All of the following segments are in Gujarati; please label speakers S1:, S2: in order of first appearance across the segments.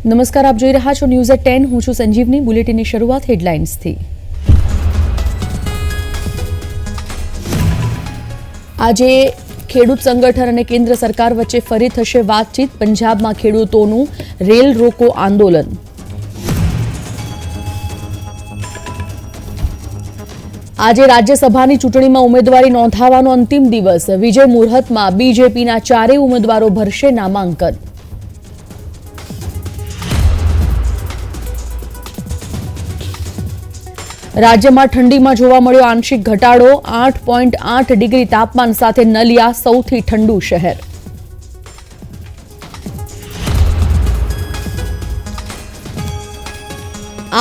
S1: નમસ્કાર, આપ જોઈ રહ્યા છો ન્યૂઝ એટ 10. હું છું સંજીવની. બુલેટિનની શરૂઆત હેડલાઇન્સથી. આજે ખેડૂત સંગઠન અને કેન્દ્ર સરકાર વચ્ચે ફરી થશે વાતચીત. પંજાબમાં ખેડૂતોનું રેલ રોકો આંદોલન. આજે રાજ્યસભાની ચૂંટણીમાં ઉમેદવારી નોંધાવવાનો અંતિમ દિવસ. વિજય મુહૂર્તમાં બીજેપીના ચારેય ઉમેદવારો ભરશે નામાંકન. રાજ્યમાં ઠંડીમાં જોવા મળ્યો આંશિક ઘટાડો. 8.8 ડિગ્રી તાપમાન સાથે નલિયા સૌથી ઠંડુ શહેર.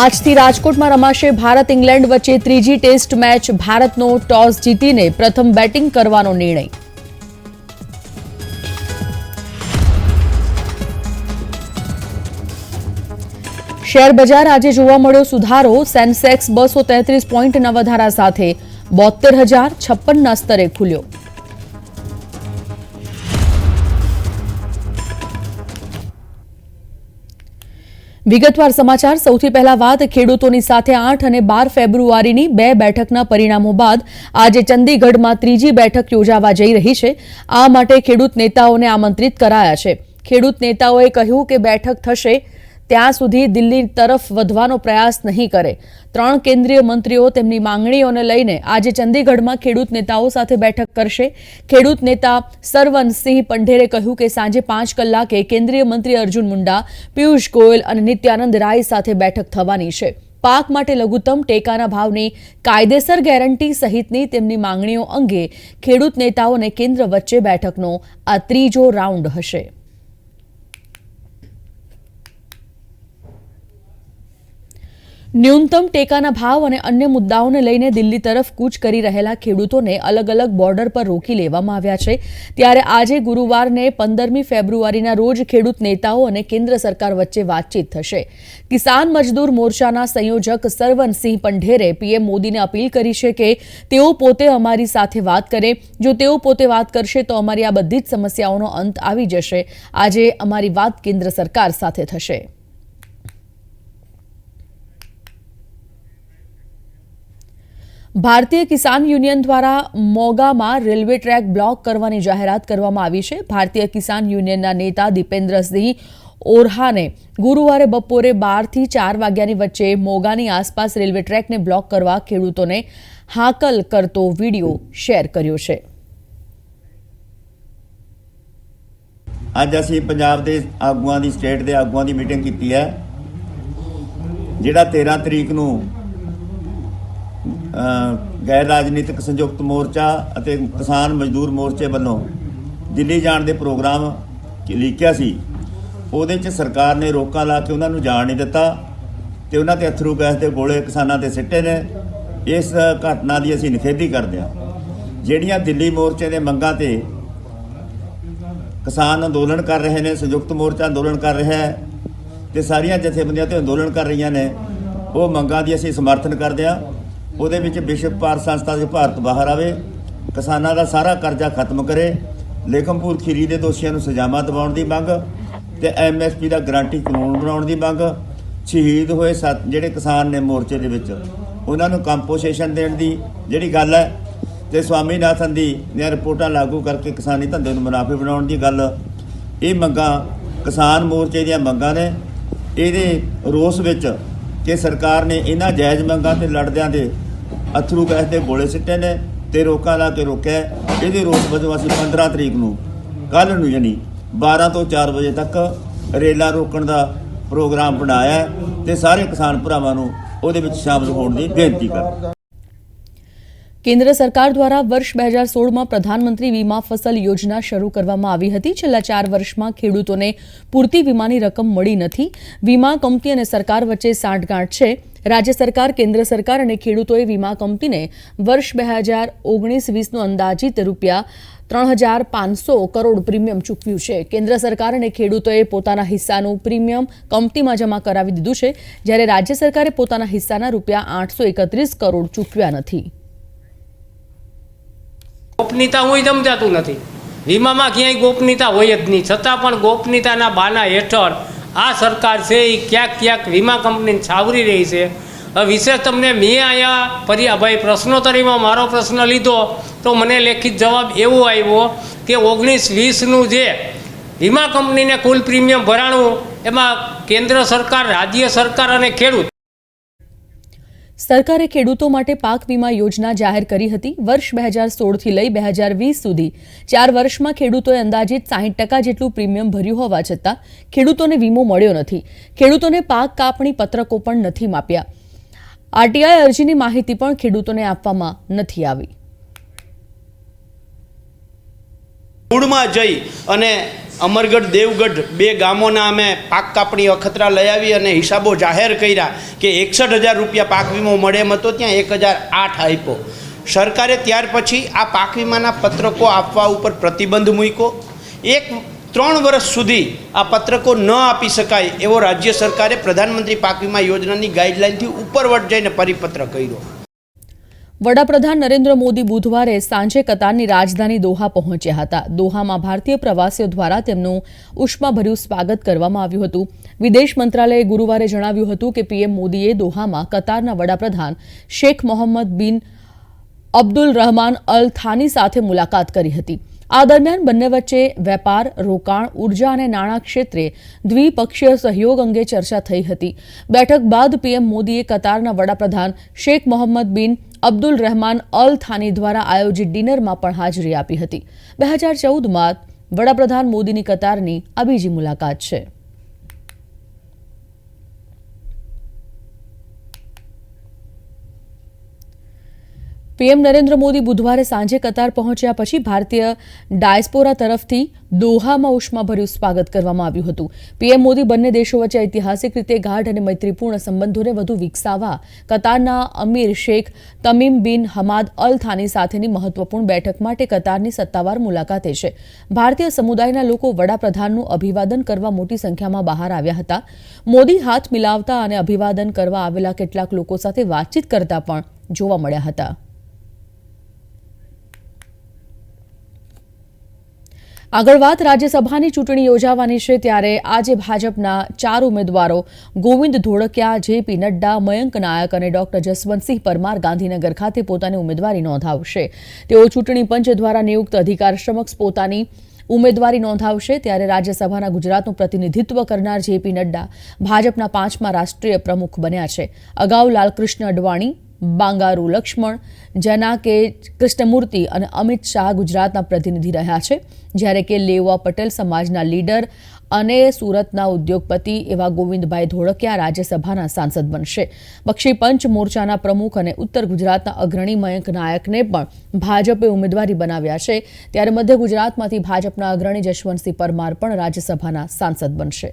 S1: આજથી રાજકોટમાં રમાશે ભારત ઇંગ્લેન્ડ વચ્ચે ત્રીજી ટેસ્ટ મેચ. ભારતનો ટોસ જીતીને પ્રથમ બેટિંગ કરવાનો નિર્ણય. શેર બજાર આજે જોવા મળ્યો સુધારો. સેન્સેક્સ 233 પોઈન્ટના વધારા સાથે 72,056ના સ્તરે ખુલ્યો. વિગતવાર સમાચાર. સૌથી પહેલા વાત ખેડૂતોની સાથે 8 અને 12 ફેબ્રુઆરીની 2 બેઠકના પરિણામો બાદ આજે ચંદીગઢમાં ત્રીજી બેઠક યોજાવા જઈ રહી છે. આ માટે ખેડૂત નેતાઓને આમંત્રિત કરાયા છે. ખેડૂત નેતાઓએ કહ્યું કે બેઠક થશે ત્યાં સુધી દિલ્હી તરફ વધવાનો પ્રયાસ નહીં કરે. 3 કેન્દ્રીય મંત્રીઓ તેમની માંગણીઓને લઈને આજે ચંદીગઢમાં ખેડૂત નેતાઓ સાથે બેઠક કરશે. ખેડૂત નેતા સરવનસિંહ પંઢેરે કહ્યું કે સાંજે 5 કલાકે કેન્દ્રીય મંત્રી અર્જુન મુંડા, પિયુષ ગોયલ અને નિત્યાનંદ રાય સાથે બેઠક થવાની છે. પાક માટે લઘુત્તમ ટેકાના ભાવની કાયદેસર ગેરંટી સહિતની તેમની માંગણીઓ અંગે ખેડૂત નેતાઓ અને કેન્દ્ર વચ્ચે બેઠકનો આ ત્રીજો રાઉન્ડ હશે. ન્યૂનતમ ટેકાના ભાવ અને અન્ય મુદ્દાઓને લઈને દિલ્હી તરફ કૂચ કરી રહેલા ખેડૂતોને અલગ અલગ બોર્ડર પર રોકી લેવામાં આવ્યા છે. ત્યારે આજે ગુરુવારને 15મી ફેબ્રુઆરીના રોજ ખેડૂત નેતાઓ અને કેન્દ્ર સરકાર વચ્ચે વાતચીત થશે. કિસાન મજદૂર મોરચાના સંયોજક સરવનસિંહ પંઢેરે પીએમ મોદીને અપીલ કરી છે કે તેઓ પોતે અમારી સાથે વાત કરે. જો તેઓ પોતે વાત કરશે તો અમારી આ બધી જ સમસ્યાઓનો અંત આવી જશે. આજે અમારી વાત કેન્દ્ર સરકાર સાથે થશે. ભારતીય કિસાન યુનિયન દ્વારા મોગામાં રેલવે ટ્રેક બ્લોક કરવાની જાહેરાત કરવામાં આવી છે. ભારતીય કિસાન યુનિયનના નેતા દીપેન્દ્રસિંહ ઓરહાને ગુરુવારે બપોરે 12 થી 4 વાગ્યાની વચ્ચે મોગાની આસપાસ રેલવે ટ્રેકને બ્લોક કરવા ખેડૂતોને હાકલ કરતો વિડીયો શેર કર્યો છે.
S2: ਅੱਜ ਅਸੀਂ ਪੰਜਾਬ ਦੇ ਆਗੂਆਂ ਦੀ ਸਟੇਟ ਦੇ ਆਗੂਆਂ ਦੀ ਮੀਟਿੰਗ ਕੀਤੀ ਹੈ. ਜਿਹੜਾ 13 ਤਰੀਕ ਨੂੰ ਗੈਰ ਰਾਜਨੀਤਿਕ ਸੰਯੁਕਤ ਮੋਰਚਾ ਅਤੇ ਕਿਸਾਨ ਮਜ਼ਦੂਰ ਮੋਰਚੇ ਵੱਲੋਂ ਦਿੱਲੀ ਜਾਣ ਦੇ ਪ੍ਰੋਗਰਾਮ ਲਿਖਿਆ ਸੀ, ਉਹਦੇ 'ਚ ਸਰਕਾਰ ਨੇ ਰੋਕਾਂ ਲਾ ਕੇ ਉਹਨਾਂ ਨੂੰ ਜਾਣ ਨਹੀਂ ਦਿੱਤਾ ਤੇ ਉਹਨਾਂ ਤੇ ਅਥਰੂ ਗੈਸ ਦੇ ਗੋਲੇ ਕਿਸਾਨਾਂ ਤੇ ਸਿੱਟੇ ਨੇ. ਇਸ ਘਟਨਾ ਦੀ ਅਸੀਂ ਨਿਖੇਧੀ ਕਰਦੇ ਹਾਂ. ਜਿਹੜੀਆਂ ਦਿੱਲੀ ਮੋਰਚੇ ਦੇ ਮੰਗਾਂ ਤੇ ਕਿਸਾਨ ਅੰਦੋਲਨ ਕਰ ਰਹੇ ਨੇ, ਸੰਯੁਕਤ ਮੋਰਚਾ ਅੰਦੋਲਨ ਕਰ ਰਿਹਾ ਹੈ ਤੇ ਸਾਰੀਆਂ ਜਥੇਬੰਦੀਆਂ ਤੇ ਅੰਦੋਲਨ ਕਰ ਰਹੀਆਂ ਨੇ, ਉਹ ਮੰਗਾਂ ਦੀ ਅਸੀਂ ਸਮਰਥਨ ਕਰਦੇ ਹਾਂ. ਉਹਦੇ ਵਿੱਚ ਵਿਸ਼ਵ ਭਾਰਤ ਸੰਸਥਾ ਦੇ ਭਾਰਤ ਬਾਹਰ ਆਵੇ, ਕਿਸਾਨਾਂ ਦਾ ਸਾਰਾ ਕਰਜ਼ਾ ਖਤਮ ਕਰੇ, ਲੇਖਮਪੁਰ ਖੀਰੀ ਦੇ ਦੋਸ਼ੀਆਂ ਨੂੰ ਸਜ਼ਾਵਾਂ ਦਿਵਾਉਣ ਦੀ ਮੰਗ ਤੇ ਐਮਐਸਪੀ ਦਾ ਗਰੰਟੀ ਕਾਨੂੰਨ ਬਣਾਉਣ ਦੀ ਮੰਗ, ਸ਼ਹੀਦ ਹੋਏ ਜਿਹੜੇ ਕਿਸਾਨ ਨੇ ਮੋਰਚੇ ਦੇ ਵਿੱਚ ਉਹਨਾਂ ਨੂੰ ਕੰਪੋਸੇਸ਼ਨ ਦੇਣ ਦੀ ਜਿਹੜੀ ਗੱਲ ਹੈ ਤੇ ਸਵਾਮੀਨਾਥਨ ਦੀਆਂ ਰਿਪੋਰਟਾਂ ਲਾਗੂ ਕਰਕੇ ਕਿਸਾਨੀ ਧੰਦੇ ਨੂੰ ਮੁਨਾਫੇ ਬਣਾਉਣ ਦੀ ਗੱਲ, ਇਹ ਮੰਗਾਂ ਕਿਸਾਨ ਮੋਰਚੇ ਦੀਆਂ ਮੰਗਾਂ ਨੇ. ਇਹਦੇ ਰੋਸ ਵਿੱਚ ਕਿ ਸਰਕਾਰ ਨੇ ਇਹਨਾਂ ਜਾਇਜ਼ ਮੰਗਾਂ ਤੇ ਲੜਦਿਆਂ ਦੇ ਅਥਰੂ ਗੈਸ ਦੇ ਗੋਲੇ ਸਿੱਟੇ ਨੇ ਤੇ ਰੋਕਾਂ ਲਾ ਕੇ ਰੋਕਿਆ. ਇਹਦੇ ਰੋਸ ਵਜੋਂ ਅਸੀਂ 15 ਤਰੀਕ ਨੂੰ ਕੱਲ੍ਹ ਨੂੰ ਯਾਨੀ 12 ਤੋਂ 4 ਵਜੇ ਤੱਕ ਰੇਲਾਂ ਰੋਕਣ ਦਾ ਪ੍ਰੋਗਰਾਮ ਬਣਾਇਆ ਤੇ ਸਾਰੇ ਕਿਸਾਨ ਭਰਾਵਾਂ ਨੂੰ ਉਹਦੇ ਵਿੱਚ ਸ਼ਾਮਲ ਹੋਣ ਦੀ ਬੇਨਤੀ ਕਰਦਾ.
S1: કેન્દ્ર સરકાર દ્વારા વર્ષ 2016માં પ્રધાનમંત્રી વીમા ફસલ યોજના શરૂ કરવામાં આવી હતી. છેલ્લા 4 વર્ષમાં ખેડૂતોને પૂરતી વીમાની રકમ મળી નથી. વીમા કંપની અને સરકાર વચ્ચે સાંઠગાંઠ છે. રાજ્ય સરકાર, કેન્દ્ર સરકાર અને ખેડૂતોએ વીમા કંપનીને વર્ષ 2019-20નું અંદાજિત ₹3,500 કરોડ પ્રીમિયમ ચૂકવ્યું છે. કેન્દ્ર સરકાર અને ખેડૂતોએ પોતાના હિસ્સાનું પ્રીમિયમ કંપનીમાં જમા કરાવી દીધું છે, જ્યારે રાજ્ય સરકારે પોતાના હિસ્સાના ₹831 કરોડ ચૂકવ્યા નથી.
S3: ગોપનીયતા હું સમજાતું નથી. વીમામાં ક્યાંય ગોપનીયતા હોય જ નહીં, છતાં પણ ગોપનીયતાના બાના હેઠળ આ સરકાર છે એ ક્યાંક ક્યાંક વીમા કંપનીને છાવરી રહી છે. વિશેષ તમને મેં અહીંયા ભાઈ પ્રશ્નોત્તરીમાં મારો પ્રશ્ન લીધો તો મને લેખિત જવાબ એવો આવ્યો કે 19-20નું જે વીમા કંપનીને કુલ પ્રીમિયમ ભરાણું એમાં કેન્દ્ર સરકાર, રાજ્ય સરકાર અને ખેડૂત.
S1: સરકારે ખેડૂતો માટે પાક વીમા યોજના જાહેર કરી હતી. વર્ષ 2016થી લઈ 2020 સુધી 4 વર્ષમાં ખેડૂતોએ અંદાજિત 60% જેટલું પ્રીમિયમ ભર્યું હોવા છતાં ખેડૂતોને વીમો મળ્યો નથી. ખેડૂતોને પાક કાપણી પત્રકો પણ નથી માપ્યા. આરટીઆઈ અરજીની માહિતી પણ ખેડૂતોને આપવામાં નથી આવી.
S4: મૂળમાં જઈ અને અમરગઢ, દેવગઢ 2 ગામોના અમે પાક કાપણી અખતરા લઈ આવી અને હિસાબો જાહેર કર્યા કે 61,000 રૂપિયા પાક વીમો મળે એમ હતો, ત્યાં 1,008 આપ્યો. સરકારે ત્યાર પછી આ પાક વીમાના પત્રકો આપવા ઉપર પ્રતિબંધ મૂક્યો. 3 વર્ષ સુધી આ પત્રકો ન આપી શકાય એવો રાજ્ય સરકારે પ્રધાનમંત્રી પાક વીમા યોજનાની ગાઈડલાઇનથી ઉપરવટ જઈને પરિપત્ર કર્યો.
S1: વડાપ્રધાન નરેન્દ્ર મોદી બુધવારે સાંજે કતારની રાજધાની દોહા પહોંચ્યા હતા. દોહામાં ભારતીય પ્રવાસીઓ દ્વારા તેમનું ઉષ્માભર્યું સ્વાગત કરવામાં આવ્યું હતું. વિદેશ મંત્રાલયે ગુરુવારે જણાવ્યું હતું કે પીએમ મોદીએ દોહામાં કતારના વડાપ્રધાન શેખ મોહમ્મદ બિન અબ્દુલ રહમાન અલ થાની સાથે મુલાકાત કરી હતી. આ દરમિયાન બંને વચ્ચે વેપાર, રોકાણ, ઉર્જા અને નાણાં ક્ષેત્રે દ્વિપક્ષીય સહયોગ અંગે ચર્ચા થઈ હતી. બેઠક બાદ પીએમ મોદીએ કતારના વડાપ્રધાન શેખ મોહમ્મદ બિન અબ્દુલ રહેમાન અલ થાની દ્વારા આયોજિત ડિનરમાં પણ હાજરી આપી હતી. 2014માં વડાપ્રધાન મોદીની કતારની આ બીજી મુલાકાત છે. પીએમ નરેન્દ્ર મોદી બુધવારે સાંજે કતાર પહોંચ્યા પછી ભારતીય ડાયસ્પોરા તરફથી દોહામાં ઉષ્માભર્યું સ્વાગત કરવામાં આવ્યું હતું. પીએમ મોદી બંને દેશો વચ્ચે ઐતિહાસિક રીતે ગાઢ અને મૈત્રીપૂર્ણ સંબંધોને વધુ વિકસાવવા કતારના અમીર શેખ તમીમ બિન હમાદ અલ થાની સાથેની મહત્વપૂર્ણ બેઠક માટે કતારની સત્તાવાર મુલાકાતે છે. ભારતીય સમુદાયના લોકો વડાપ્રધાનનું અભિવાદન કરવા મોટી સંખ્યામાં બહાર આવ્યા હતા. મોદી હાથ મિલાવતા અને અભિવાદન કરવા આવેલા કેટલાક લોકો સાથે વાતચીત કરતા પણ જોવા મળ્યા હતા. આગળ વાત રાજ્યસભાની ચૂંટણી યોજાવાની છે ત્યારે આજે ભાજપના 4 ઉમેદવારો ગોવિંદ ધોળકિયા, જેપી નડ્ડા, મયંક નાયક અને ડોક્ટર જસવંતસિંહ પરમાર ગાંધીનગર ખાતે પોતાની ઉમેદવારી નોંધાવશે. તેઓ ચૂંટણી પંચ દ્વારા નિયુક્ત અધિકાર સમક્ષ પોતાની ઉમેદવારી નોંધાવશે. ત્યારે રાજ્યસભાના ગુજરાતનું પ્રતિનિધિત્વ કરનાર જેપી નડ્ડા ભાજપના 5મા રાષ્ટ્રીય પ્રમુખ બન્યા છે. અગાઉ લાલકૃષ્ણ અડવાણી, બાંગારુ લક્ષ્મણ, જનાકે કૃષ્ણમૂર્તિ અને અમિત શાહ ગુજરાતના પ્રતિનિધિ રહ્યા છે. જ્યારે કે લેવા પટેલ સમાજના લીડર અને સુરતના ઉદ્યોગપતિ એવા ગોવિંદભાઈ ધોળકિયા રાજ્યસભાના સાંસદ બનશે. બક્ષી પંચ મોરચાના પ્રમુખ અને ઉત્તર ગુજરાતના અગ્રણી મયંક નાયકને પણ ભાજપે ઉમેદવારી બનાવ્યા છે. ત્યારે મધ્ય ગુજરાતમાંથી ભાજપના અગ્રણી જશવંતસિંહ પરમાર પણ રાજ્યસભાના સાંસદ બનશે.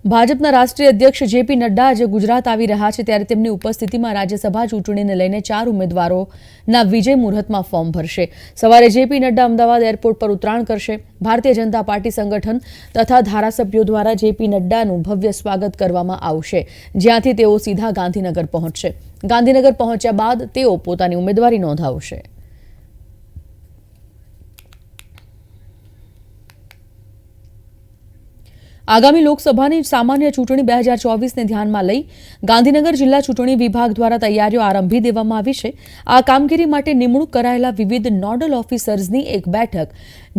S1: ભાજપના રાષ્ટ્રીય અધ્યક્ષ જેપી નડ્ડા આજે ગુજરાત આવી રહ્યા છે. ત્યારે તેમની ઉપસ્થિતિમાં રાજ્યસભા ચૂંટણીને લઈને 4 ઉમેદવારોના વિજય મુહૂર્તમાં ફોર્મ ભરશે. સવારે જેપી નડ્ડા અમદાવાદ એરપોર્ટ પર ઉતરાણ કરશે. ભારતીય જનતા પાર્ટી સંગઠન તથા ધારાસભ્યો દ્વારા જેપી નડ્ડાનું ભવ્ય સ્વાગત કરવામાં આવશે, જ્યાંથી તેઓ સીધા ગાંધીનગર પહોંચશે. ગાંધીનગર પહોંચ્યા બાદ તેઓ પોતાની ઉમેદવારી નોંધાવશે. આગામી લોકસભાની સામાન્ય ચૂંટણી 2024ને ધ્યાનમાં લઈ ગાંધીનગર જિલ્લા ચૂંટણી વિભાગ દ્વારા તૈયારીઓ આરંભી દેવામાં આવી છે. આ કામગીરી માટે નિમણૂક કરાયેલા વિવિધ નોડલ ઓફિસર્સની એક બેઠક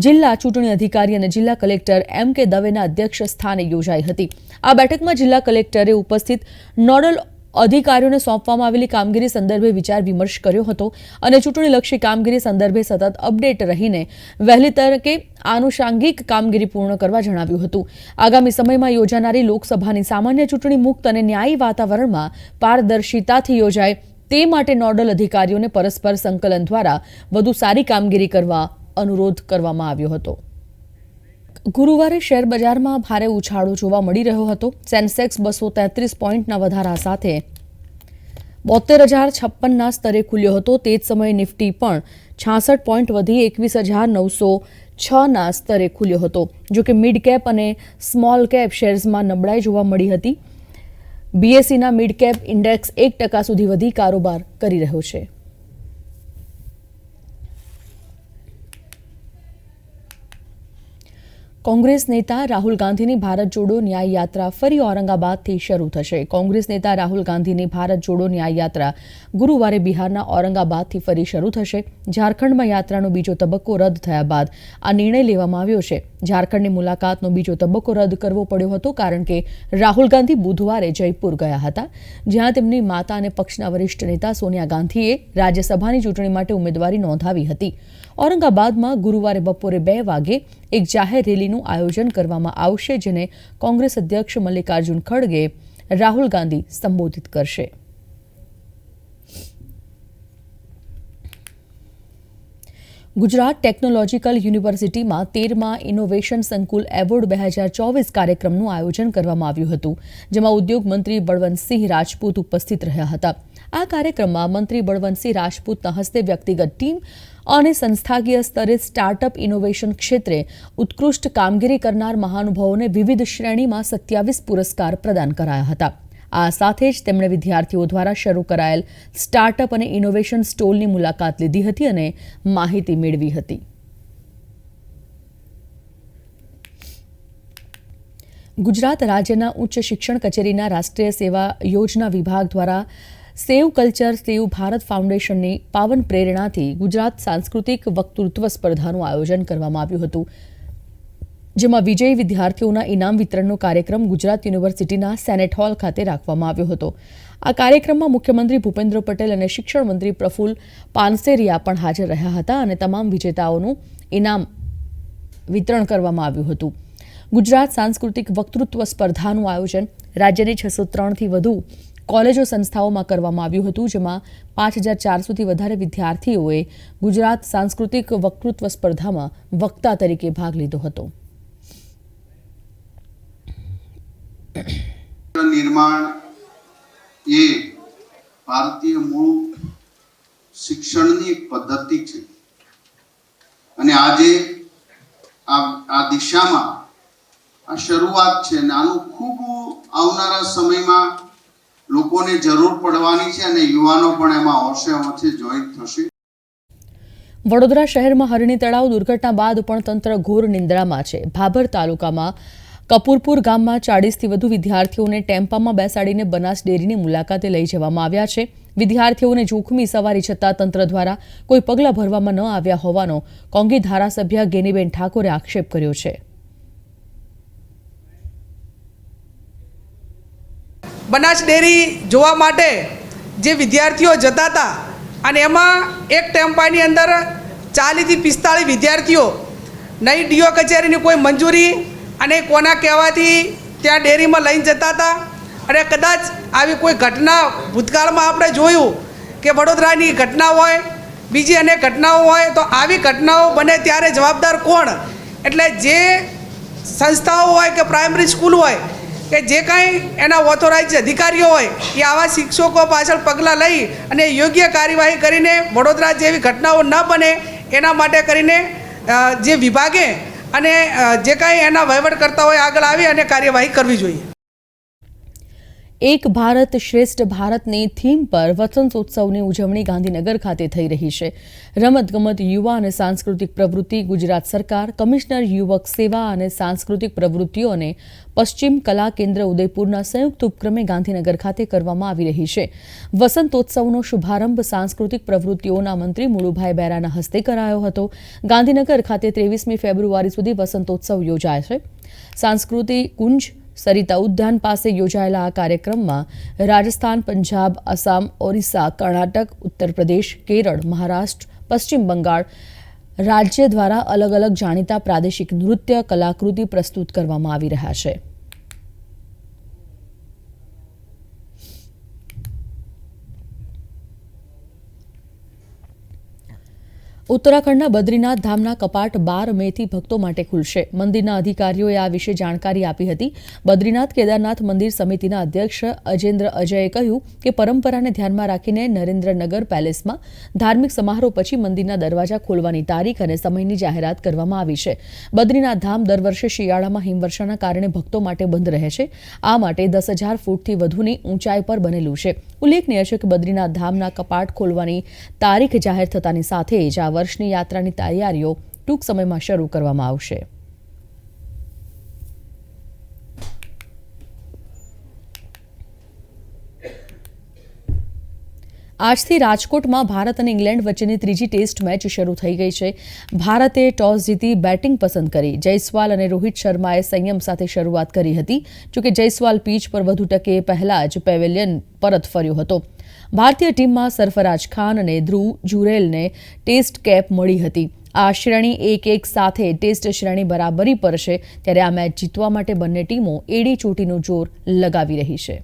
S1: જિલ્લા ચૂંટણી અધિકારી અને જિલ્લા કલેક્ટર એમ.કે. દવેના અધ્યક્ષ સ્થાને યોજાઈ હતી. આ બેઠકમાં જિલ્લા કલેક્ટરે ઉપસ્થિત નોડલ અધિકારીઓને સોંપવામાં આવેલી કામગીરી સંદર્ભે વિચાર વિમર્શ કર્યો હતો અને ચૂંટણીલક્ષી કામગીરી સંદર્ભે સતત અપડેટ રહીને વહેલી તકે આનુષાંગિક કામગીરી પૂર્ણ કરવા જણાવ્યું હતું. આગામી સમયમાં યોજાનારી લોકસભાની સામાન્ય ચૂંટણી મુક્ત અને ન્યાયી વાતાવરણમાં પારદર્શિતાથી યોજાય તે માટે નોડલ અધિકારીઓને પરસ્પર સંકલન દ્વારા વધુ સારી કામગીરી કરવા અનુરોધ કરવામાં આવ્યો હતો. ગુરુવારે શેર બજારમાં ભારે ઉછાળો જોવા મળી રહ્યો હતો. સેન્સેક્સ 233 પોઈન્ટના વધારા સાથે 72,056ના સ્તરે ખુલ્યો હતો. તે જ સમયે નિફ્ટી પણ 66 પોઈન્ટ વધી 21,906ના સ્તરે ખુલ્યો હતો. જોકે મિડ કેપ અને સ્મોલ કેપ શેર્સમાં નબળાઈ જોવા મળી હતી. બીએસઈના મિડ કેપ ઇન્ડેક્સ 1% સુધી વધી કારોબાર કરી રહ્યો છે. કોંગ્રેસ નેતા રાહુલ ગાંધીની ભારત જોડો ન્યાય યાત્રા ફરી ઔરંગાબાદથી શરૂ થશે. કોંગ્રેસ નેતા રાહુલ ગાંધીની ભારત જોડો ન્યાય યાત્રા ગુરુવારે બિહારના ઔરંગાબાદથી ફરી શરૂ થશે. ઝારખંડમાં યાત્રાનો બીજો તબક્કો રદ થયા બાદ આ નિર્ણય લેવામાં આવ્યો છે. ઝારખંડની મુલાકાતનો બીજો તબક્કો રદ કરવો પડ્યો હતો કારણ કે રાહુલ ગાંધી બુધવારે જયપુર ગયા હતા, જ્યાં તેમની માતા અને પક્ષના વરિષ્ઠ નેતા સોનિયા ગાંધીએ રાજ્યસભાની ચૂંટણી માટે ઉમેદવારી નોંધાવી હતી. ઔરંગાબાદમાં ગુરુવારે બપોરે 2 વાગે એક જાહેર રેલીનું આયોજન કરવામાં આવશે, જેને કોંગ્રેસ અધ્યક્ષ મલ્લિકાર્જુન ખડગે રાહુલ ગાંધી સંબોધિત કરશે. ગુજરાત ટેકનોલોજીકલ યુનિવર્સિટીમાં 13મા ઇનોવેશન સંકુલ એવોર્ડ 2024 કાર્યક્રમનું આયોજન કરવામાં આવ્યું હતું, જેમાં ઉદ્યોગ મંત્રી બળવંતસિંહ રાજપૂત ઉપસ્થિત રહ્યા હતા. આ કાર્યક્રમમાં મંત્રી બળવંતસિંહ રાજપૂતના હસ્તે વ્યક્તિગત ટીમ અને સંસ્થાકીય સ્તરે સ્ટાર્ટઅપ ઇનોવેશન ક્ષેત્રે ઉત્કૃષ્ટ કામગીરી કરનાર મહાનુભાવોને વિવિધ શ્રેણીમાં 27 પુરસ્કાર પ્રદાન કરાયા હતા. આ સાથે જ તેમણે વિદ્યાર્થીઓ દ્વારા શરૂ કરાયેલ સ્ટાર્ટઅપ અને ઇનોવેશન સ્ટોલની મુલાકાત લીધી હતી અને માહિતી મેળવી હતી. ગુજરાત રાજ્યના ઉચ્ચ શિક્ષણ કચેરીના રાષ્ટ્રીય સેવા યોજના વિભાગ દ્વારા સેવ કલ્ચર સેવ ભારત ફાઉન્ડેશનની પાવન પ્રેરણાથી ગુજરાત સાંસ્કૃતિક વક્તૃત્વ સ્પર્ધાનું આયોજન કરવામાં આવ્યું હતું, જેમાં વિજયી વિદ્યાર્થીઓના ઇનામ વિતરણનો કાર્યક્રમ ગુજરાત યુનિવર્સિટીના સેનેટ હોલ ખાતે રાખવામાં આવ્યો હતો. આ કાર્યક્રમમાં મુખ્યમંત્રી ભૂપેન્દ્ર પટેલ અને શિક્ષણ મંત્રી પ્રફુલ્લ પાનસેરિયા પણ હાજર રહ્યા હતા અને તમામ વિજેતાઓનું ઇનામ વિતરણ કરવામાં આવ્યું હતું. ગુજરાત સાંસ્કૃતિક વક્તૃત્વ સ્પર્ધાનું આયોજન રાજ્યની 603થી વધુ કોલેજો સંસ્થાઓમાં કરવામાં આવ્યું હતું, જેમાં 5400થી વધારે વિદ્યાર્થીઓએ ગુજરાત સાંસ્કૃતિક વક્તૃત્વ સ્પર્ધામાં વક્તા તરીકે ભાગ લીધો હતો.
S5: નિર્માણ એ ભારતીય મૂળ શિક્ષણની પદ્ધતિ છે અને આજે આ દિશામાં આ શરૂઆત છે અને આનું ખૂબ આવનારા સમયમાં લોકોને જરૂર પડવાની છે અને યુવાનો પણ એમાં હોંશે જોઈન્ટ થશે.
S1: વડોદરા શહેરમાં હરણી તળાવ દુર્ઘટના બાદ પણ તંત્ર ઘોર નિંદ્રામાં છે. ભાભર તાલુકામાં કપૂરપુર ગામમાં 40થી વધુ વિદ્યાર્થીઓને ટેમ્પામાં બેસાડીને બનાસ ડેરીની મુલાકાતે લઈ જવામાં આવ્યા છે. વિદ્યાર્થીઓને જોખમી સવારી છતાં તંત્ર દ્વારા કોઈ પગલાં ભરવામાં ન આવ્યા હોવાનો કોંગી ધારાસભ્ય ગેનીબેન ઠાકોરે આક્ષેપ કર્યો છે.
S6: બનાસ ડેરી જોવા માટે જે વિદ્યાર્થીઓ જતા હતા અને એમાં એક ટેમ્પાની અંદર 40થી 45 વિદ્યાર્થીઓ નહીં ડીઓ કચેરીની કોઈ મંજૂરી અને કોના કહેવાથી ત્યાં ડેરીમાં લઈને જતા હતા અને કદાચ આવી કોઈ ઘટના ભૂતકાળમાં આપણે જોયું કે વડોદરાની ઘટના હોય, બીજી અનેક ઘટનાઓ હોય, તો આવી ઘટનાઓ બને ત્યારે જવાબદાર કોણ? એટલે જે સંસ્થાઓ હોય કે પ્રાઇમરી સ્કૂલ હોય કે જે કાંઈ એના ઓથોરાઇઝ અધિકારીઓ હોય એ આવા શિક્ષકો પાછળ પગલાં લઈ અને યોગ્ય કાર્યવાહી કરીને વડોદરા જેવી ઘટનાઓ ન બને એના માટે કરીને જે વિભાગે અને જે કાંઈ એના વહીવટ કરતા હોય આગળ આવી અને કાર્યવાહી કરવી જોઈએ.
S1: એક ભારત શ્રેષ્ઠ ભારતની થીમ પર વસંતોત્સવની ઉજવણી ગાંધીનગર ખાતે થઈ રહી છે. રમતગમત, યુવા અને સાંસ્કૃતિક પ્રવૃત્તિ, ગુજરાત સરકાર, કમિશનર યુવક સેવા અને સાંસ્કૃતિક પ્રવૃત્તિઓ અને પશ્ચિમ કલા કેન્દ્ર ઉદયપુરના સંયુક્ત ઉપક્રમે ગાંધીનગર ખાતે કરવામાં આવી રહી છે. વસંતોત્સવનો શુભારંભ સાંસ્કૃતિક પ્રવૃત્તિઓના મંત્રી મુળુભાઈ બેરાના હસ્તે કરાયો હતો. ગાંધીનગર ખાતે 23મી ફેબ્રુઆરી સુધી વસંતોત્સવ યોજાશે. સાંસ્કૃતિક કુંજ સરિતા ઉદ્યાન પાસે યોજાયેલા આ કાર્યક્રમમાં રાજસ્થાન, પંજાબ, આસામ, ઓરિસ્સા, કર્ણાટક, ઉત્તર પ્રદેશ, કેરળ, મહારાષ્ટ્ર, પશ્ચિમ બંગાળ રાજ્ય દ્વારા અલગ અલગ જાણીતા પ્રાદેશિક નૃત્ય કલાકૃતિ પ્રસ્તુત કરવામાં આવી રહ્યા છે. ઉત્તરાખંડના બદ્રીનાથ ધામના કપાટ 12 મેથી ભક્તો માટે ખુલશે. મંદિરના અધિકારીઓએ આ વિશે જાણકારી આપી હતી. બદ્રીનાથ કેદારનાથ મંદિર સમિતિના અધ્યક્ષ અજેન્દ્ર અજયે કહ્યું કે પરંપરાને ધ્યાનમાં રાખીને નરેન્દ્રનગર પેલેસમાં ધાર્મિક સમારોહ પછી મંદિરના દરવાજા ખોલવાની તારીખ અને સમયની જાહેરાત કરવામાં આવી છે. બદ્રીનાથ ધામ દર વર્ષે શિયાળામાં હિમવર્ષાના કારણે ભક્તો માટે બંધ રહે છે. આ માટે 10,000 ફૂટથી વધુની ઊંચાઈ પર બનેલું છે. ઉલ્લેખનીય છે કે બદ્રીનાથ ધામના કપાટ ખોલવાની તારીખ જાહેર થતાની સાથે જ આ વર્ષની યાત્રાની તૈયારીઓ ટૂંક સમયમાં શરૂ કરવામાં આવશે. આજથી રાજકોટમાં ભારત અને ઇંગ્લેન્ડ વચ્ચેની ત્રીજી ટેસ્ટ મેચ શરૂ થઈ ગઈ છે. ભારતે ટોસ જીતી બેટિંગ પસંદ કરી. જયસ્વાલ અને રોહિત શર્માએ સંયમ સાથે શરૂઆત કરી હતી. જોકે જયસ્વાલ પીચ પર વધુ ટકે પહેલા જ પેવેલિયન પરત ફર્યો હતો. ભારતીય ટીમમાં સરફરાજ ખાન અને ધ્રુવ જુરેલને ટેસ્ટ કેપ મળી હતી. આ શ્રેણી 1-1 સાથે ટેસ્ટ શ્રેણી બરાબરી પર છે. ત્યારે આ મેચ જીતવા માટે બંને ટીમો એડી ચોટીનું જોર લગાવી રહી છે.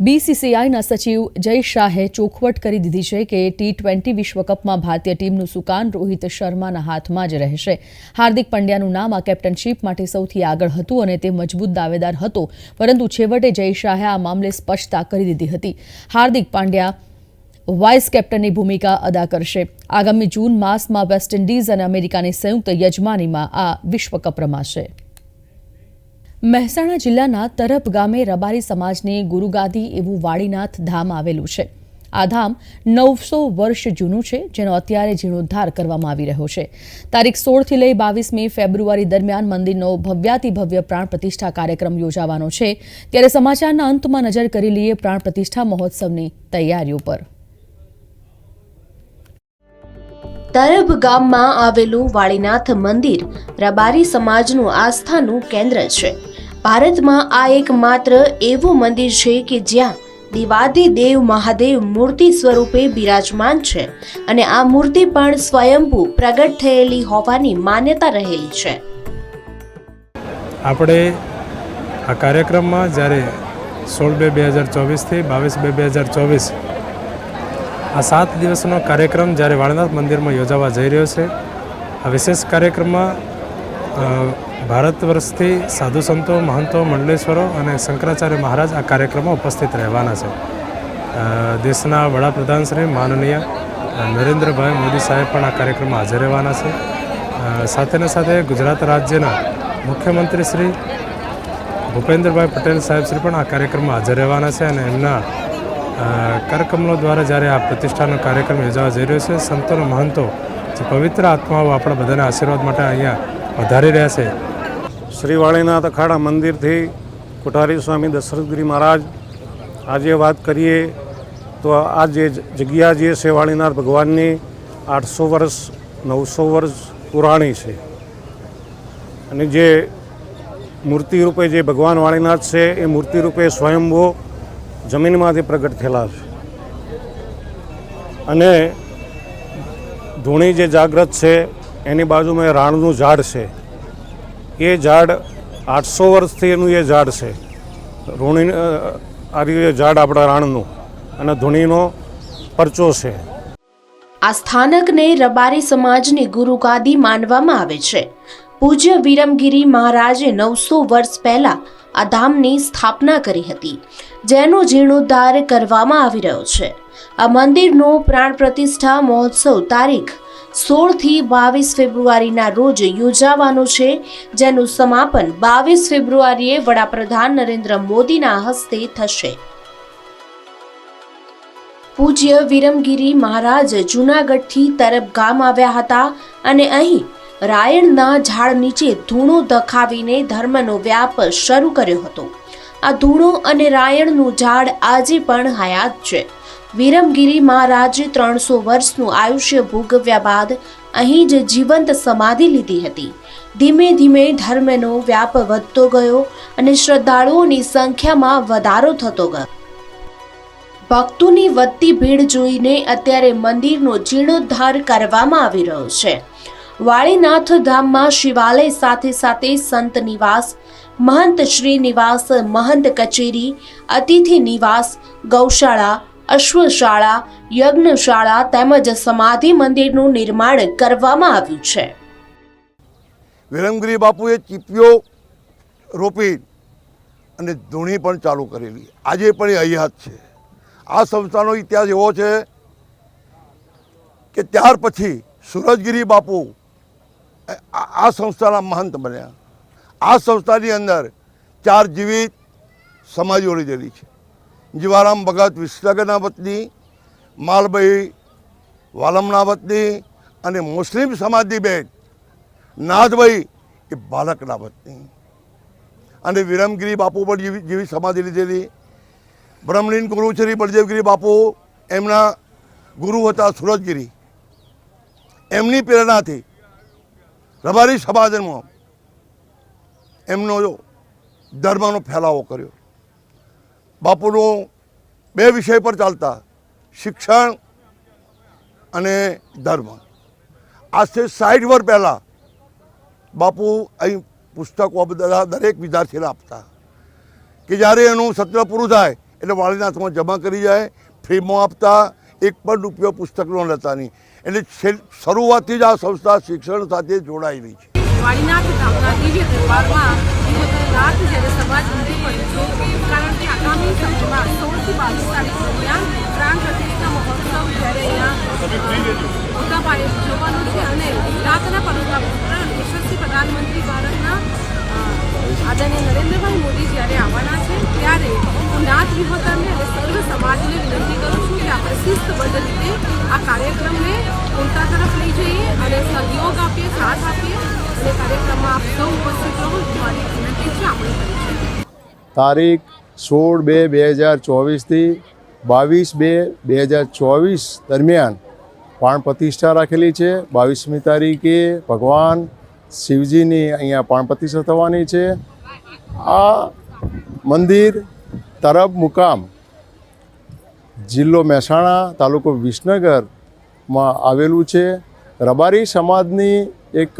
S1: BCCIના સચિવ જય શાહે ચોખવટ કરી દીધી છે કે T20 વિશ્વકપમાં ભારતીય ટીમનું સુકાન રોહિત શર્માના હાથમાં જ રહેશે. હાર્દિક પંડ્યાનું નામ આ કેપ્ટનશીપ માટે સૌથી આગળ હતું અને તે મજબૂત દાવેદાર હતો, પરંતુ છેવટે જય શાહે આ મામલે સ્પષ્ટતા કરી દીધી હતી. હાર્દિક પંડ્યા વાઇસ કેપ્ટનની ભૂમિકા અદા કરશે. આગામી જૂન માસમાં વેસ્ટ ઇન્ડિઝ અને અમેરિકાની સંયુક્ત યજમાનીમાં આ વિશ્વકપ રમાશે. મહેસાણા જિલ્લાના તરફ ગામે રબારી સમાજની ગુરુગાદી એવું વાડીનાથ ધામ આવેલું છે. આ ધામ 900 વર્ષ જૂનું છે, જેનો અત્યારે જીર્ણોદ્ધાર કરવામાં આવી રહ્યો છે. તારીખ 16થી લઈ 22મી ફેબ્રુઆરી દરમિયાન મંદિરનો ભવ્યાતિભવ્ય પ્રાણ પ્રતિષ્ઠા કાર્યક્રમ યોજાવાનો છે. ત્યારે સમાચારના અંતમાં નજર કરી લઈએ પ્રાણ પ્રતિષ્ઠા મહોત્સવની તૈયારીઓ પર.
S7: તરફ ગામમાં આવેલું વાળીનાથ મંદિર રબારી સમાજનું આસ્થાનું કેન્દ્ર છે. ભારતમાં આ એકમાત્ર એવું મંદિર છે કે જ્યાં દેવાધિદેવ મહાદેવ મૂર્તિ સ્વરૂપે બિરાજમાન છે અને આ મૂર્તિ પણ સ્વયંભૂ પ્રગટ થયેલી હોવાની માન્યતા રહેલી છે.
S8: આપણે આ કાર્યક્રમમાં જ્યારે 16/2/2024થી 22/2/2024 આ 7 દિવસનો કાર્યક્રમ જ્યારે વાળીનાથ મંદિરમાં યોજાવા જઈ રહ્યો છે. આ વિશેષ કાર્યક્રમમાં ભારત વર્ષથી સાધુ સંતો, મહંતો, મંડલેશ્વરો અને શંકરાચાર્ય મહારાજ આ કાર્યક્રમમાં ઉપસ્થિત રહેવાના છે. દેશના વડાપ્રધાન શ્રી માનનીય નરેન્દ્રભાઈ મોદી સાહેબ પણ આ કાર્યક્રમમાં હાજર રહેવાના છે. સાથે સાથે ગુજરાત રાજ્યના મુખ્યમંત્રી શ્રી ભૂપેન્દ્રભાઈ પટેલ સાહેબ શ્રી પણ આ કાર્યક્રમમાં હાજર રહેવાના છે અને એમના કાર્યક્રમો દ્વારા જ્યારે આ પ્રતિષ્ઠાનો કાર્યક્રમ યોજાવા જઈ રહ્યો છે, સંતોનો મહંતો જે પવિત્ર આત્માઓ આપણા બધાના આશીર્વાદ માટે અહીંયા વધારી રહ્યા છે.
S9: શ્રી વાળીનાથ અખાડા મંદિરથી કોઠારી સ્વામી દશરથગીરી મહારાજ આજે વાત કરીએ તો આ જે જગ્યા જે છે વાળીનાથ ભગવાનની 800 વર્ષ 900 વર્ષ પુરાણી છે અને જે મૂર્તિ રૂપે જે ભગવાન વાળીનાથ છે એ મૂર્તિ રૂપે સ્વયંભૂ જમીનમાંથી પ્રગટ થયેલા છે અને ધૂણી જે જાગ્રત છે એની બાજુમાં રાણનું ઝાડ છે. એ ઝાડ 800 વર્ષથી એનું એ ઝાડ છે. ઋણી આ રીતે ઝાડ આપણા રાણનું અને ધૂણીનો પરચો છે.
S7: આ સ્થાનકને રબારી સમાજની ગુરુગાદી માનવામાં આવે છે. પૂજ્ય વિરમગીરી મહારાજે 900 વર્ષ પહેલા આ ધામની સ્થાપના કરી હતી, જેનો જીર્ણોદ્ધાર કરવામાં આવી રહ્યો છે. આ મંદિરનો પ્રાણ પ્રતિષ્ઠા મહોત્સવ તારીખ 16થી 22 ફેબ્રુઆરીના રોજ યોજાવાનો છે, જેનું સમાપન 22 ફેબ્રુઆરીએ વડાપ્રધાન નરેન્દ્ર મોદીના હસ્તે થશે. પૂજ્ય વિરમગીરી મહારાજ જૂનાગઢથી તરફ ગામ આવ્યા હતા અને અહીં રાયણના ઝાડ નીચે ધૂણો દખાવીને ધર્મનો વ્યાપ શરૂ કર્યો હતો. આ ધૂણો અને રાયણનું ઝાડ આજે પણ હયાત છે. વિરમગીરી મહારાજે 300 વર્ષનું આયુષ્ય ભોગવ્યા બાદ અહીં જ જીવંત સમાધિ લીધી હતી. ધીમે ધીમે ધર્મનો વ્યાપ વધતો ગયો અને શ્રદ્ધાળુઓની સંખ્યામાં વધારો થતો ગયો. ભક્તોની વધતી ભીડ જોઈને અત્યારે મંદિરનો જીર્ણોદ્ધાર કરવામાં આવી રહ્યો છે. વાળીનાથ ધામમાં શિવાલય સાથે સાથે સંત નિવાસ, મહંત શ્રી નિવાસ, મહંત કચેરી, અતિથિ નિવાસ, ગૌશાળા, અશ્વશાળા, યજ્ઞશાળા તેમજ સમાધિ મંદિરનું નિર્માણ કરવામાં આવ્યું છે.
S10: વિરમગીરી બાપુએ ચીપીઓ રોપી અને ધૂણી પણ ચાલુ કરેલી. આજે પણ એ હયાત છે. આ સંસ્થાનો ઇતિહાસ એવો છે કે ત્યાર પછી સુરજગીરી બાપુ આ સંસ્થાના મહંત બન્યા. આ સંસ્થાની અંદર 4 જીવિત સમાધિઓ લીધેલી છે. જીવારામ ભગત વિસનગરના વતની, માલભાઈ વાલમના વતની અને મુસ્લિમ સમાધિ બેન નાથભાઈ એ બાલકના વતની. અને વિરમગીરી બાપુ પર જેવી સમાધિ લીધેલી. બ્રહ્મલીન ગુરુ શ્રી બળદેવગીરી બાપુ એમના ગુરુ હતા સુરજગીરી. એમની પ્રેરણાથી રબારી સમાજમાં એમનો ધર્મનો ફેલાવો કર્યો. બાપુનો 2 વિષય પર ચાલતા, શિક્ષણ અને ધર્મ. આજથી 60 વર્ષ પહેલાં બાપુ અહીં પુસ્તકો બધા દરેક વિદ્યાર્થીને આપતા કે જ્યારે એનું સત્ર પૂરું થાય એટલે વાળીનાથમાં જમા કરી જાય, ફ્રીમાં આપતા, 1 પણ રૂપિયો પુસ્તકનો લેતા નહીં. એટલે શરૂઆતથી જ આ સંસ્થા શિક્ષણ સાથે જોડાયેલી છે.
S11: વાળીનાથ ગામના દિવ્ય દરબારમાં રાત જ્યારે સમાજ ઉમટી પડ્યો છે, કારણ કે આગામી સમયમાં 16 થી 22 તારીખ દરમિયાન પ્રાણ પ્રતિષ્ઠા મહોત્સવ જ્યારે અહીંયા મોટા પાયે જોવાનું છે અને ગુજરાતના પુત્ર યશસ્વી પ્રધાનમંત્રી ભારતના આદરણીય નરેન્દ્રભાઈ મોદી જ્યારે આવવાના છે ત્યારે હું નાથ વિહોતરને અને સર્વ સમાજને વિનંતી કરું છું કે આપણે શિસ્તબદ્ધ રીતે આ કાર્યક્રમને પૂર્ણતા તરફ લઈ જઈએ અને સહયોગ આપીએ, સાથ આપીએ અને કાર્યક્રમમાં આપ સૌ ઉપસ્થિત રહો. મારી વિનંતી છે આપણે કરીએ.
S12: તારીખ 16/2/2024 થી 22/2/2024 દરમિયાન પ્રાણ પ્રતિષ્ઠા રાખેલી છે. 22મી તારીખે ભગવાન શિવજીની અહીંયા પ્રાણ પ્રતિષ્ઠા થવાની છે. આ મંદિર તરબ મુકામ જિલ્લો મહેસાણા, તાલુકો વિસનગરમાં આવેલું છે. રબારી સમાજની એક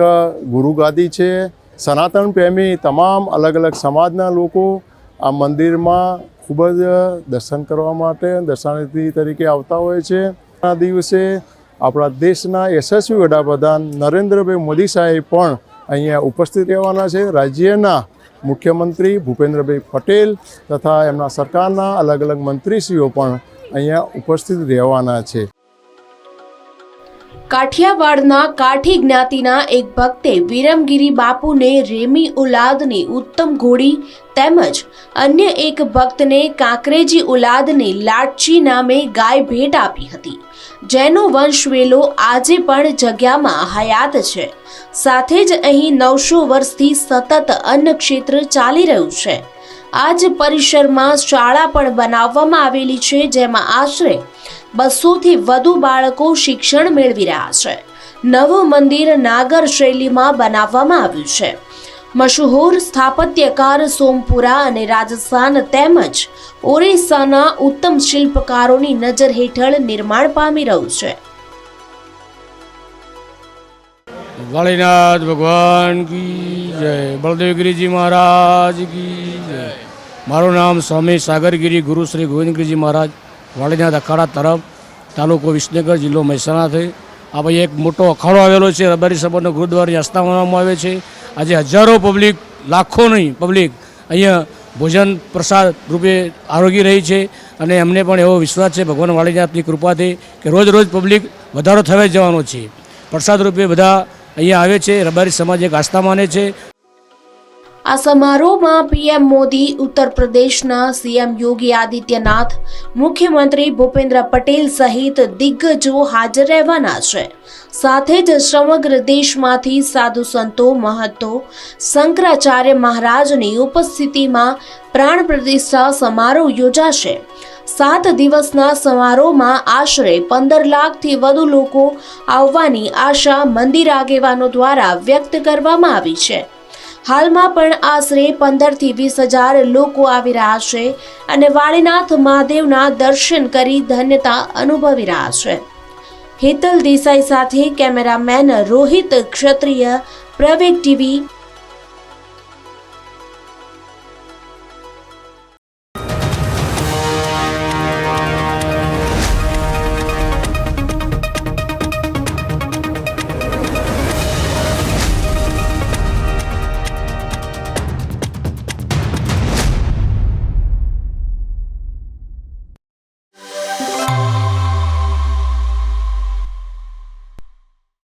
S12: ગુરુગાદી છે. સનાતન પ્રેમી તમામ અલગ અલગ સમાજના લોકો આ મંદિરમાં ખૂબ જ દર્શન કરવા માટે દર્શનાર્થી તરીકે આવતા હોય છે. આ દિવસે આપણા દેશના યશસ્વી વડાપ્રધાન નરેન્દ્રભાઈ મોદી સાહેબ પણ અહીંયા ઉપસ્થિત રહેવાના છે. રાજ્યના મુખ્યમંત્રી ભૂપેન્દ્રભાઈ પટેલ તથા એમના સરકારના અલગ અલગ મંત્રીશ્રીઓ પણ અહીંયા ઉપસ્થિત રહેવાના છે.
S7: કાઠિયાવાડના કાઠી જ્ઞાતિના એક ભક્તે વિરમગીરી બાપુને રેમી ઉલાદની ઉત્તમ ઘોડી તેમજ અન્ય એક ભક્તને કાંકરેજી ઉલાદની લાટચી નામે ગાય ભેટ આપી હતી, જેનો વંશવેલો આજે પણ જગ્યામાં હયાત છે. સાથે જ અહીં 900 વર્ષથી સતત અન્ન ક્ષેત્ર ચાલી રહ્યું છે. આ જ પરિસરમાં શાળા પણ બનાવવામાં આવેલી છે, જેમાં આશરે 200થી વધુ બાળકો શિક્ષણ મેળવી રહ્યા છે. નવું મંદિર નાગર શૈલીમાં બનાવવામાં આવ્યું છે. મશહૂર સ્થાપત્યકાર સોમપુરા અને રાજસ્થાન તેમજ ઓરિસ્સાના ઉત્તમ શિલ્પકારોની નજર હેઠળ નિર્માણ પામી રહ્યું છે.
S13: વાળીનાથ ભગવાન કી જય, બળદેવગીરીજી મહારાજ કી જય. મારું નામ સ્વામી સાગરગીરી ગુરુ શ્રી ગોવિંદગીરીજી મહારાજ, વાળીનાથ અખાડા તરફ, તાલુકો વિસનગર, જિલ્લો મહેસાણાથી. આ ભાઈ એક મોટો અખાડો આવેલો છે. રબારી સમાજનો ગુરુદ્વારાની આસ્થા માનવામાં આવે છે. આજે હજારો પબ્લિક, લાખોની પબ્લિક અહીંયા ભોજન પ્રસાદ રૂપે આરોગી રહી છે અને અમને પણ એવો વિશ્વાસ છે ભગવાન વાળીનાથની કૃપાથી કે રોજ રોજ પબ્લિક વધારો થવા જવાનો છે. પ્રસાદ રૂપે બધા અહીંયા આવે છે. રબારી સમાજ એક આસ્થા માને છે.
S7: આ સમારોહમાં પીએમ મોદી, ઉત્તર પ્રદેશના સીએમ યોગી આદિત્યનાથ, મુખ્યમંત્રી ભૂપેન્દ્ર પટેલ સહિત દિગ્ગજો હાજર રહેવાના છે. સાથે જ સમગ્ર દેશમાંથી સાધુ સંતો, મહંતો, શંકરાચાર્ય મહારાજની ઉપસ્થિતિમાં પ્રાણ પ્રતિષ્ઠા સમારોહ યોજાશે. 7 દિવસના સમારોહમાં આશરે 15 લાખથી વધુ લોકો આવવાની આશા મંદિર આગેવાનો દ્વારા વ્યક્ત કરવામાં આવી છે. હાલમાં પણ આશરે 15થી 20,000 લોકો આવી રહ્યા છે અને વાળીનાથ મહાદેવના દર્શન કરી ધન્યતા અનુભવી રહ્યા છે. હેતલ દેસાઈ સાથે કેમેરામેન રોહિત ક્ષત્રિય, પ્રવેગ ટીવી.